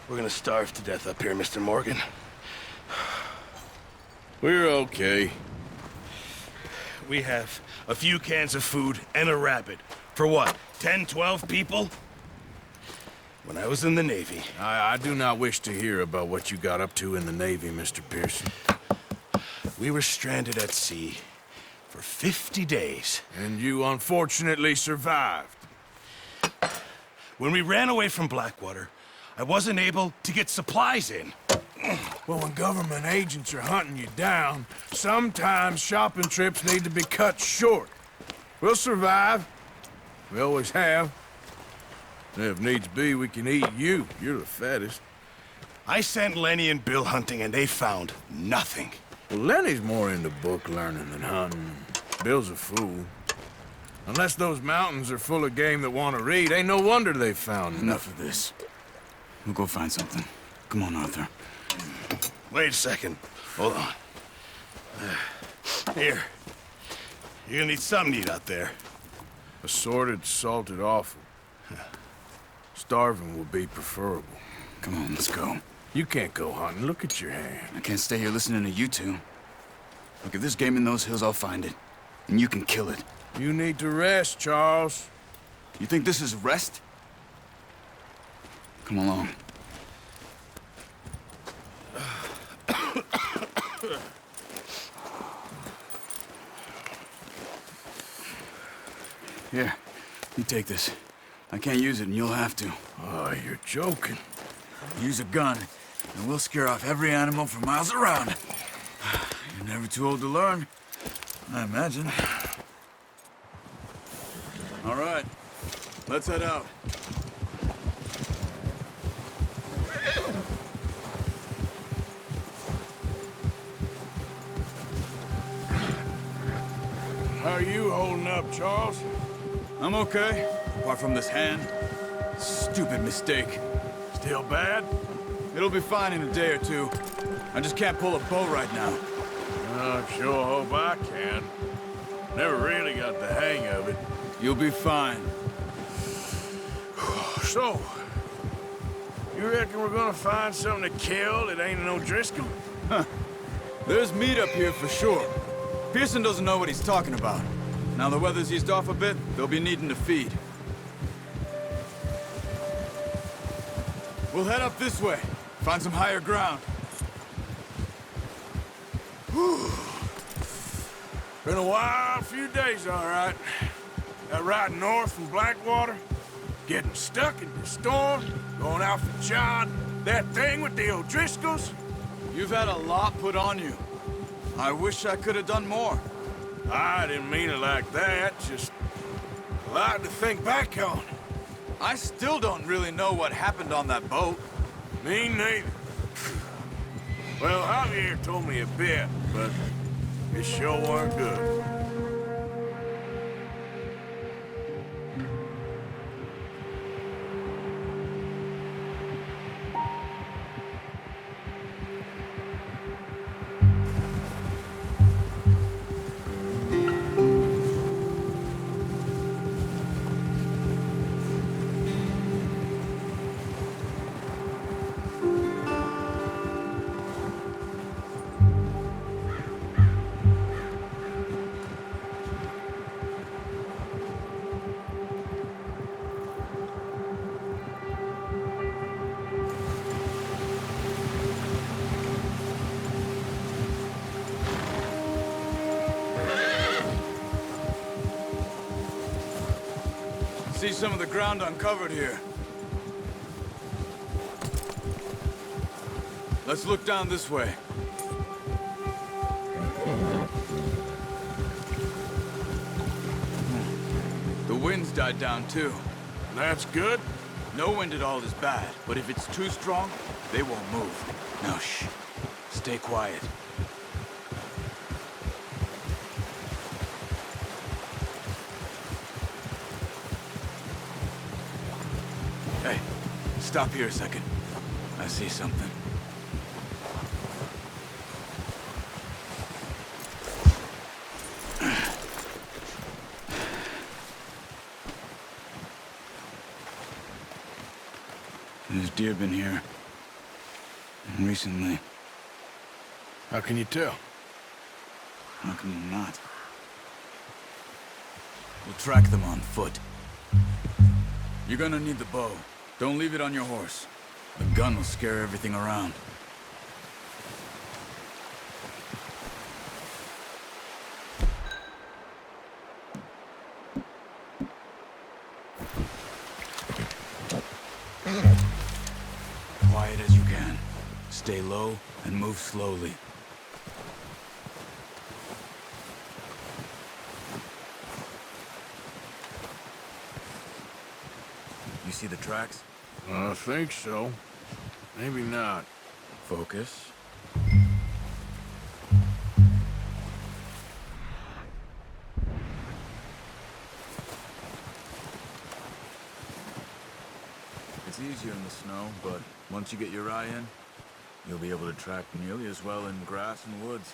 We're gonna starve to death up here, Mr. Morgan. We're okay. We have a few cans of food and a rabbit. For what, 10, 12 people? When I was in the Navy... I do not wish to hear about what you got up to in the Navy, Mr. Pearson. We were stranded at sea for 50 days. And you unfortunately survived. When we ran away from Blackwater, I wasn't able to get supplies in. Well, when government agents are hunting you down, sometimes shopping trips need to be cut short. We'll survive. We always have. And if needs be, we can eat you. You're the fattest. I sent Lenny and Bill hunting, and they found nothing. Well, Lenny's more into book learning than hunting. Bill's a fool. Unless those mountains are full of game that want to read, ain't no wonder they found Enough of this. We'll go find something. Come on, Arthur. Wait a second. Hold on. Here. You're gonna need something to eat out there. Assorted, salted offal. Starving will be preferable. Come on, let's go. You can't go hunting. Look at your hand. I can't stay here listening to you two. Look, if there's game in those hills, I'll find it. And you can kill it. You need to rest, Charles. You think this is rest? Come along. Here, you take this. I can't use it, and you'll have to. Oh, you're joking. Use a gun, and we'll scare off every animal for miles around. You're never too old to learn, I imagine. All right, let's head out. How are you holding up, Charles? I'm okay, apart from this hand. Stupid mistake. Still bad? It'll be fine in a day or two. I just can't pull a bow right now. I sure hope I can. Never really got the hang of it. You'll be fine. So, you reckon we're gonna find something to kill that ain't no Driscoll? There's meat up here for sure. Pearson doesn't know what he's talking about. Now the weather's eased off a bit, they'll be needing to feed. We'll head up this way. Find some higher ground. Whew. Been a wild few days, all right. That ride north from Blackwater, getting stuck in the storm, going out for John, that thing with the O'Driscolls. You've had a lot put on you. I wish I could have done more. I didn't mean it like that, just a lot to think back on. I still don't really know what happened on that boat. Me neither. Well, Javier told me a bit, but it sure weren't good. See some of the ground uncovered here. Let's look down this way. The wind's died down too. That's good. No wind at all is bad, but if it's too strong, they won't move. Now shh. Stay quiet. Hey, stop here a second. I see something. There's deer been here. And recently. How can you tell? How can you not? We'll track them on foot. You're gonna need the bow. Don't leave it on your horse. The gun will scare everything around. Quiet as you can. Stay low and move slowly. You see the tracks? I think so. Maybe not. Focus. It's easier in the snow, but once you get your eye in, you'll be able to track nearly as well in grass and woods.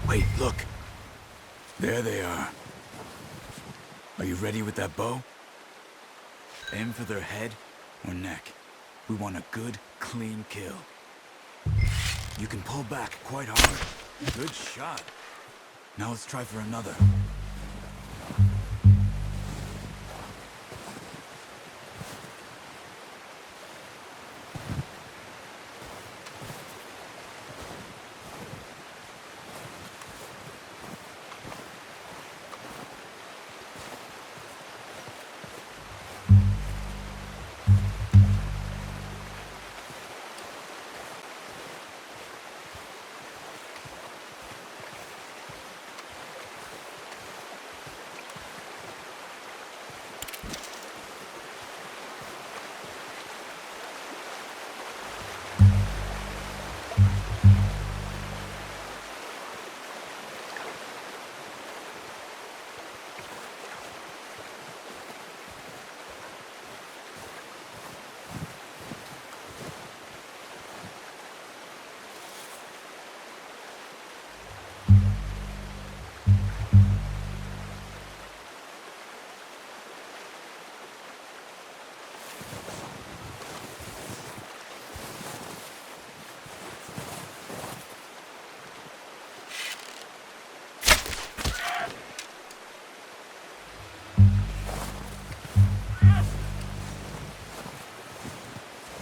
Wait, look. There they are. Are you ready with that bow? Aim for their head or neck. We want a good, clean kill. You can pull back quite hard. Good shot. Now let's try for another.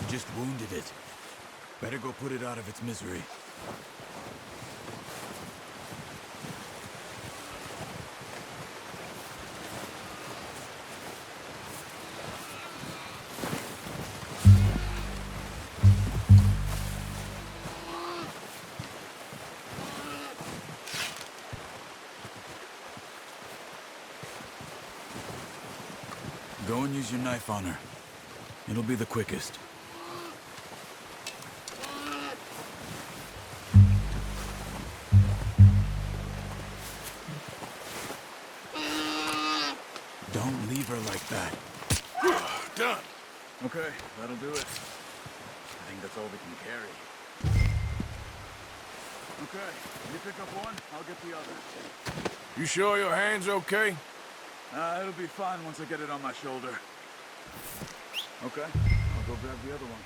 Just wounded it. Better go put it out of its misery. Go and use your knife on her. It'll be the quickest. Don't leave her like that. Done. Okay, that'll do it. I think that's all we can carry. Okay, you pick up one, I'll get the other. You sure your hand's okay? It'll be fine once I get it on my shoulder. Okay, I'll go grab the other one.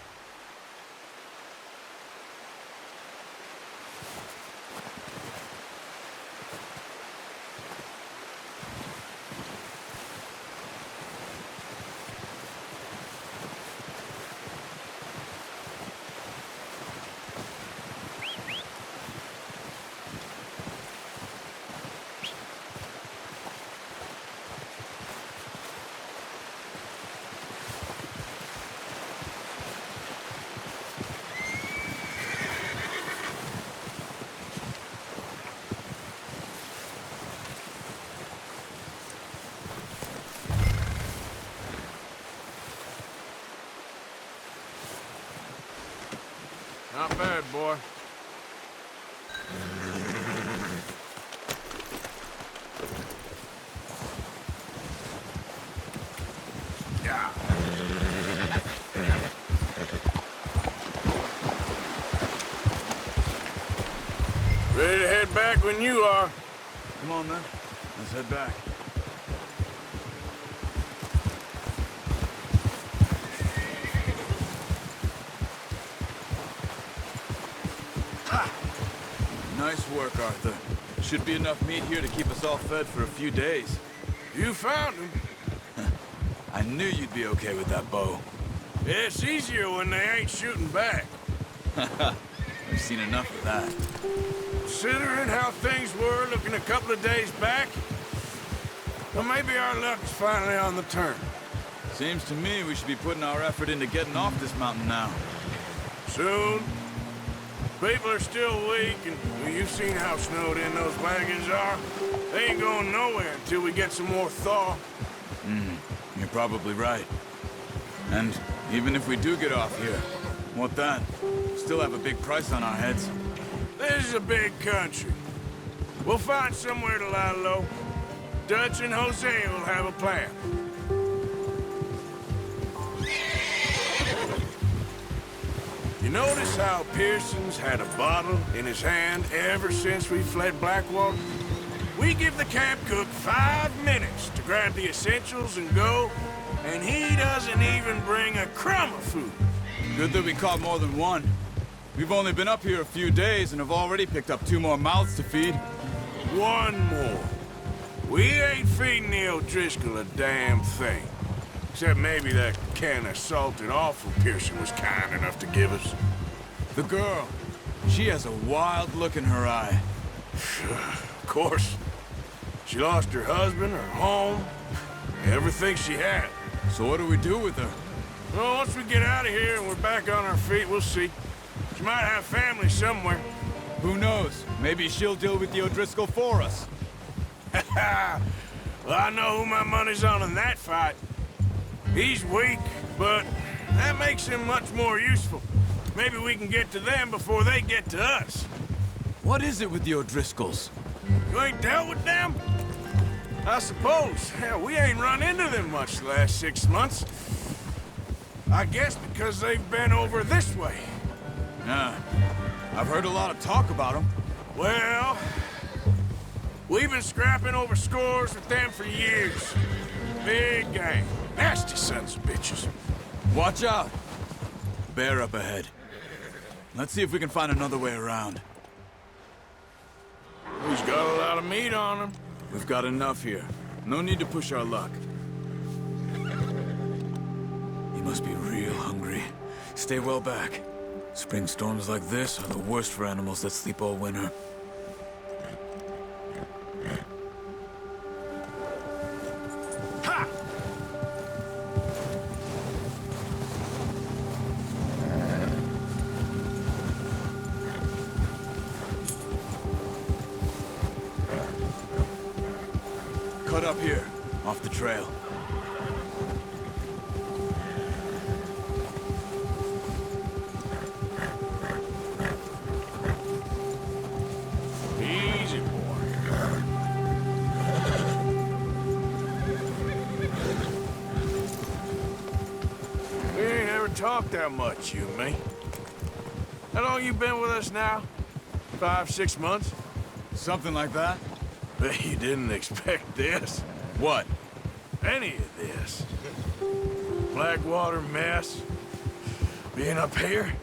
Not bad, boy. Yeah. Ready to head back when you are. Come on, then. Let's head back. Nice work, Arthur. Should be enough meat here to keep us all fed for a few days. You found him. I knew you'd be okay with that bow. It's easier when they ain't shooting back. I've seen enough of that. Considering how things were looking a couple of days back, well, maybe our luck is finally on the turn. Seems to me we should be putting our effort into getting off this mountain now. Soon. People are still weak, and well, you've seen how snowed in those wagons are. They ain't going nowhere until we get some more thaw. You're probably right. And even if we do get off here, what then? Still have a big price on our heads. This is a big country. We'll find somewhere to lie low. Dutch and Jose will have a plan. You notice how Pearson's had a bottle in his hand ever since we fled Blackwater? We give the camp cook 5 minutes to grab the essentials and go, and he doesn't even bring a crumb of food. Good that we caught more than one. We've only been up here a few days and have already picked up 2 more mouths to feed. One more. We ain't feeding the O'Driscoll a damn thing. Except maybe that can of salted offal Pearson was kind enough to give us. The girl, she has a wild look in her eye. Of course. She lost her husband, her home, everything she had. So what do we do with her? Well, once we get out of here and we're back on our feet, we'll see. She might have family somewhere. Who knows? Maybe she'll deal with the O'Driscoll for us. Well, I know who my money's on in that fight. He's weak, but that makes him much more useful. Maybe we can get to them before they get to us. What is it with the O'Driscolls? You ain't dealt with them? I suppose. Hell, we ain't run into them much the last 6 months. I guess because they've been over this way. Yeah, I've heard a lot of talk about them. Well, we've been scrapping over scores with them for years. Big gang. Nasty sons of bitches. Watch out! Bear up ahead. Let's see if we can find another way around. He's got a lot of meat on him. We've got enough here. No need to push our luck. He must be real hungry. Stay well back. Spring storms like this are the worst for animals that sleep all winter. Ha! Cut up here, off the trail. Easy, boy. We ain't ever talked that much, you and me. How long you been with us now? 5, 6 months? Something like that? Bet you didn't expect this. What? Any of this. Blackwater mess. Being up here.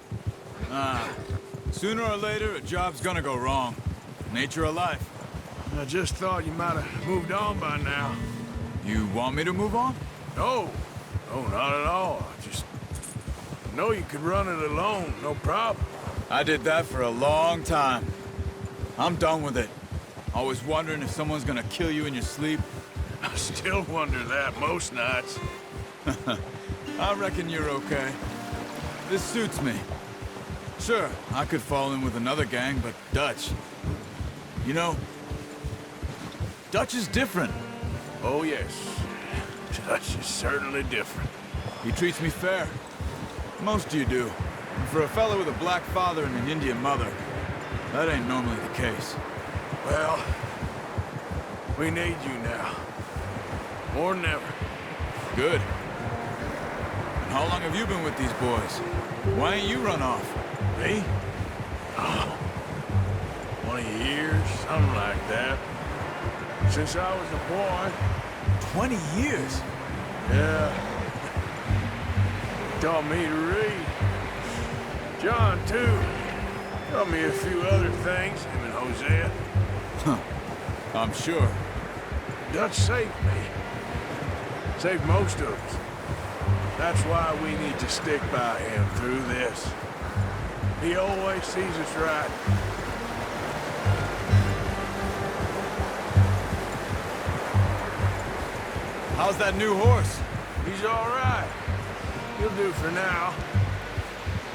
Sooner or later, a job's gonna go wrong. Nature of life. I just thought you might have moved on by now. You want me to move on? No. No, not at all. I just know you could run it alone, no problem. I did that for a long time. I'm done with it. Always wondering if someone's gonna kill you in your sleep. I still wonder that most nights. I reckon you're okay. This suits me. Sure, I could fall in with another gang, but Dutch... You know, Dutch is different. Oh, yes. Dutch is certainly different. He treats me fair. Most of you do. And for a fellow with a black father and an Indian mother, that ain't normally the case. Well, we need you now. More than ever. Good. And how long have you been with these boys? Why ain't you run off? Me? Oh, 20 years, something like that. Since I was a boy. 20 years? Yeah. Taught me to read. John, too. Taught me a few other things, him and Hosea. Huh. I'm sure. Dutch saved me. Saved most of us. That's why we need to stick by him through this. He always sees us right. How's that new horse? He's all right. He'll do for now.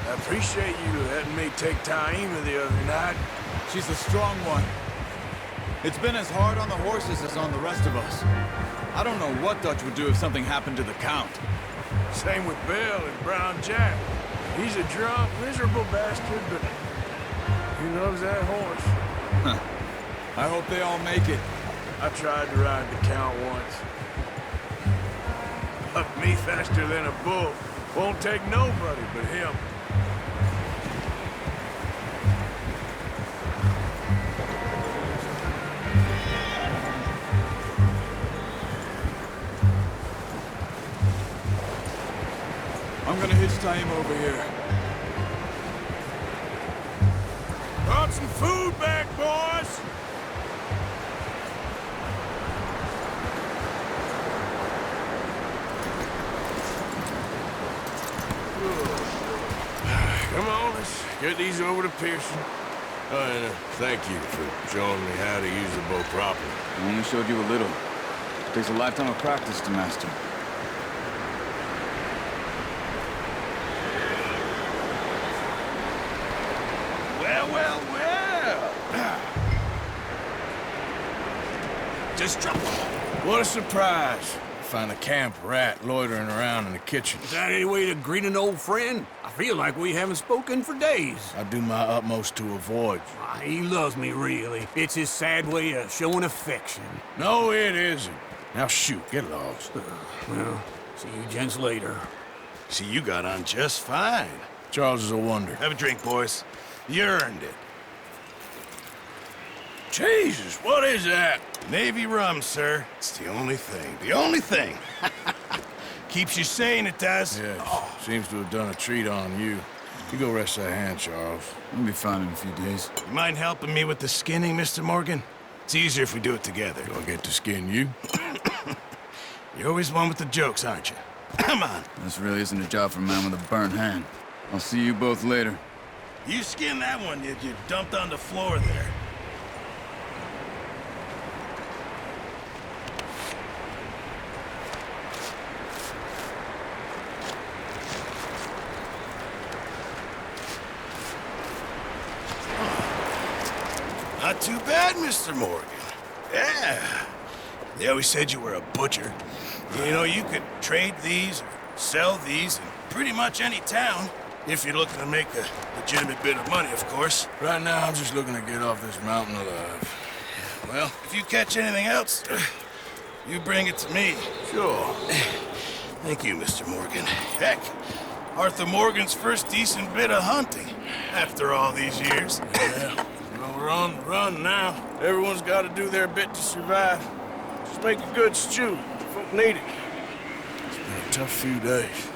I appreciate you letting me take Taima the other night. She's a strong one. It's been as hard on the horses as on the rest of us. I don't know what Dutch would do if something happened to the Count. Same with Bill and Brown Jack. He's a drunk, miserable bastard, but he loves that horse. Huh. I hope they all make it. I tried to ride the Count once. Bucked me faster than a bull. Won't take nobody but him. I'm gonna hitch Taima over here. Brought some food back, boys! Come on, let's get these over to Pearson. Oh, and thank you for showing me how to use the bow properly. I only showed you a little. It takes a lifetime of practice to master. Well. Just drop. What a surprise. Find a camp rat loitering around in the kitchen. Is that any way to greet an old friend? I feel like we haven't spoken for days. I do my utmost to avoid you. He loves me, really. It's his sad way of showing affection. No, it isn't. Now shoot, get lost. Well, see you gents later. See, you got on just fine. Charles is a wonder. Have a drink, boys. You earned it. Jesus, what is that? Navy rum, sir. It's the only thing. The only thing. Keeps you sane, it does. Yeah, seems to have done a treat on you. You go rest that hand, Charles. I'll be fine in a few days. You mind helping me with the skinning, Mr. Morgan? It's easier if we do it together. Do I get to skin you? You're always one with the jokes, aren't you? Come on. This really isn't a job for a man with a burnt hand. I'll see you both later. You skinned that one you dumped on the floor there. Not too bad, Mr. Morgan. Yeah. They always said you were a butcher. You know, you could trade these or sell these in pretty much any town. If you're looking to make a legitimate bit of money, of course. Right now, I'm just looking to get off this mountain alive. Well, if you catch anything else, you bring it to me. Sure. Thank you, Mr. Morgan. Heck, Arthur Morgan's first decent bit of hunting after all these years. Yeah. Well, we're on the run now. Everyone's got to do their bit to survive. Just make a good stew. Folk need it. It's been a tough few days.